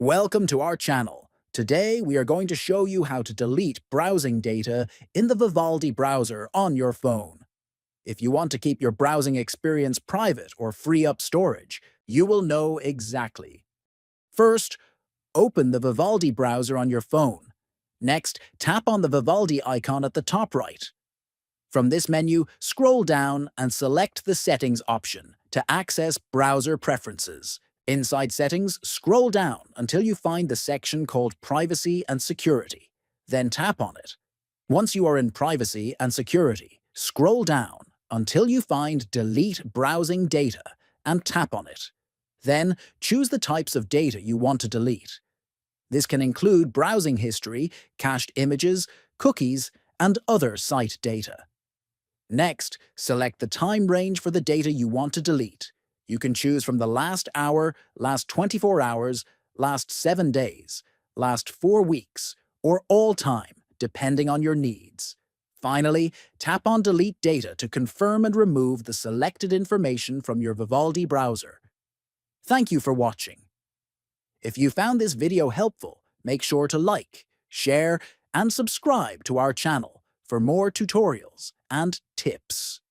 Welcome to our channel. Today we are going to show you how to delete browsing data in the Vivaldi browser on your phone. If you want to keep your browsing experience private or free up storage, you will know exactly. First, open the Vivaldi browser on your phone. Next, tap on the Vivaldi icon at the top right. From this menu, scroll down and select the Settings option to access browser preferences. Inside Settings, scroll down until you find the section called Privacy and Security. Then tap on it. Once you are in Privacy and Security, scroll down until you find Delete Browsing Data and tap on it. Then choose the types of data you want to delete. This can include browsing history, cached images, cookies, and other site data. Next, select the time range for the data you want to delete. You can choose from the last hour, last 24 hours, last 7 days, last 4 weeks, or all time, depending on your needs. Finally, tap on Delete Data to confirm and remove the selected information from your Vivaldi browser. Thank you for watching. If you found this video helpful, make sure to like, share, and subscribe to our channel for more tutorials and tips.